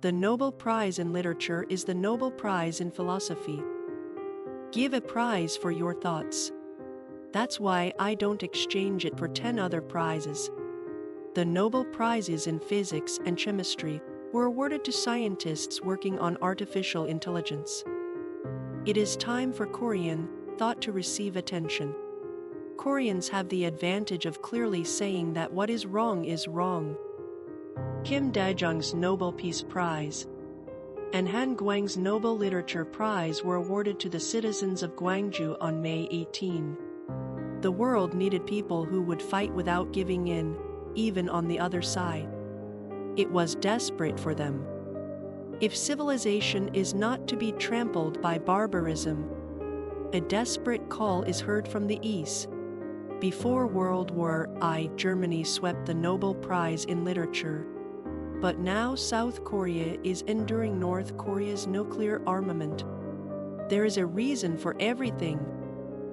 The Nobel Prize in Literature is the Nobel Prize in Philosophy. Give a prize for your thoughts. That's why I don't exchange it for 10 other prizes. The Nobel Prizes in Physics and Chemistry were awarded to scientists working on artificial intelligence. It is time for Korean thought to receive attention. Koreans have the advantage of clearly saying that what is wrong is wrong. Kim Dae-jung's Nobel Peace Prize and Han Guang's Nobel Literature Prize were awarded to the citizens of Gwangju on May 18. The world needed people who would fight without giving in, even on the other side. It was desperate for them. If civilization is not to be trampled by barbarism, a desperate call is heard from the East. Before World War I, Germany swept the Nobel Prize in Literature. But now South Korea is enduring North Korea's nuclear armament. There is a reason for everything.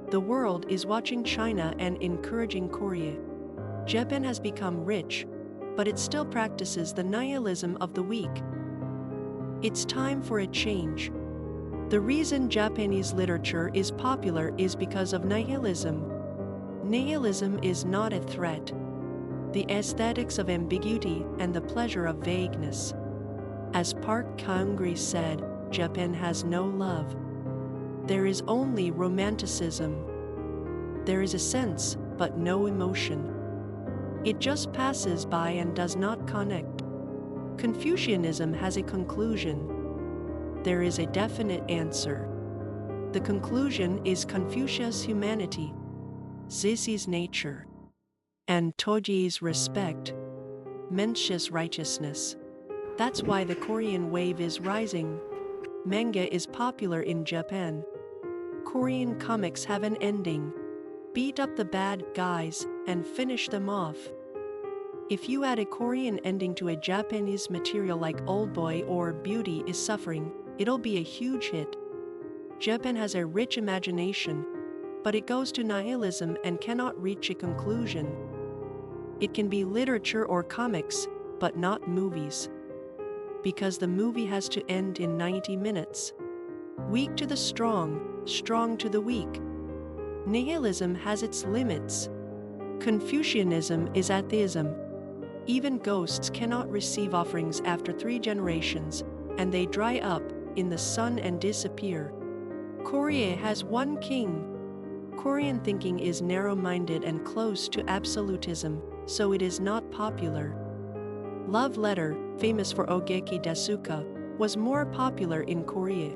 The world is watching China and encouraging Korea. Japan has become rich, but it still practices the nihilism of the weak. It's time for a change. The reason Japanese literature is popular is because of nihilism. Nihilism is not a threat. The aesthetics of ambiguity and the pleasure of vagueness. As Park Kang said, Japan has no love. There is only romanticism. There is a sense, but no emotion. It just passes by and does not connect. Confucianism has a conclusion. There is a definite answer. The conclusion is Confucius' humanity, Cix's nature, and Toji's respect, Mencius' righteousness. That's why the Korean wave is rising. Manga is popular in Japan. Korean comics have an ending. Beat up the bad guys and finish them off. If you add a Korean ending to a Japanese material like Oldboy or Beauty is Suffering, it'll be a huge hit. Japan has a rich imagination, but it goes to nihilism and cannot reach a conclusion. It can be literature or comics, but not movies. Because the movie has to end in 90 minutes. Weak to the strong, strong to the weak. Nihilism has its limits. Confucianism is atheism. Even ghosts cannot receive offerings after 3 generations, and they dry up in the sun and disappear. Korea has one king. Korean thinking is narrow-minded and close to absolutism, so it is not popular. Love Letter, famous for Ogeki Desuka, was more popular in Korea.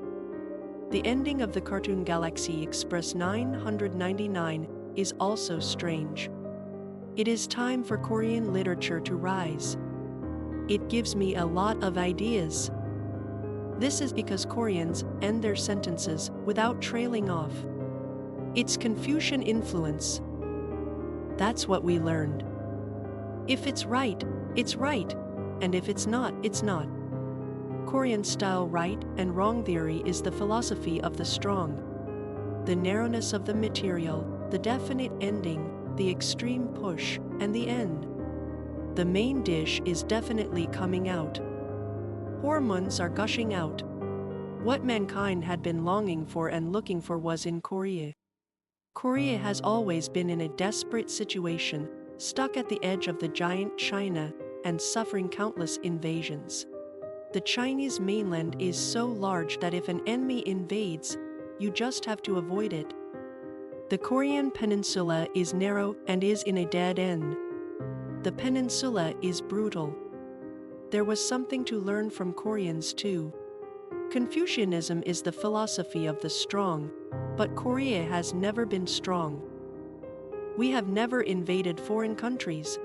The ending of the cartoon Galaxy Express 999 is also strange. It is time for Korean literature to rise. It gives me a lot of ideas. This is because Koreans end their sentences without trailing off. It's Confucian influence. That's what we learned. If it's right, it's right, and if it's not, it's not. Korean-style right and wrong theory is the philosophy of the strong. The narrowness of the material, the definite ending, the extreme push, and the end. The main dish is definitely coming out. Hormones are gushing out. What mankind had been longing for and looking for was in Korea. Korea has always been in a desperate situation, stuck at the edge of the giant China and suffering countless invasions. The Chinese mainland is so large that if an enemy invades, you just have to avoid it. The Korean peninsula is narrow and is in a dead end. The peninsula is brutal. There was something to learn from Koreans too. Confucianism is the philosophy of the strong, but Korea has never been strong. We have never invaded foreign countries.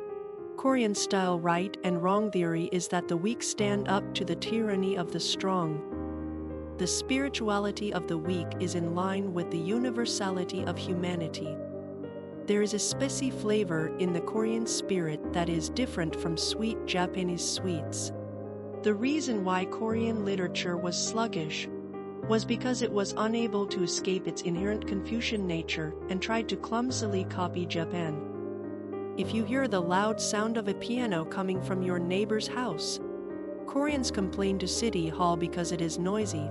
Korean-style right and wrong theory is that the weak stand up to the tyranny of the strong. The spirituality of the weak is in line with the universality of humanity. There is a spicy flavor in the Korean spirit that is different from sweet Japanese sweets. The reason why Korean literature was sluggish was because it was unable to escape its inherent Confucian nature and tried to clumsily copy Japan. If you hear the loud sound of a piano coming from your neighbor's house, Koreans complain to City Hall because it is noisy.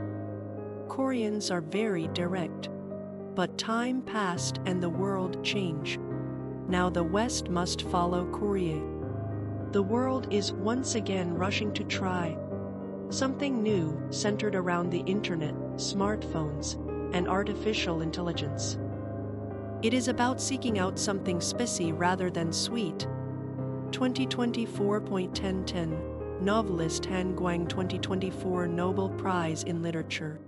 Koreans are very direct. But time passed and the world changed. Now the West must follow Korea. The world is once again rushing to try something new centered around the internet, smartphones, and artificial intelligence. It is about seeking out something spicy rather than sweet. 2024.1010 Novelist Han Guang 2024 Nobel Prize in Literature.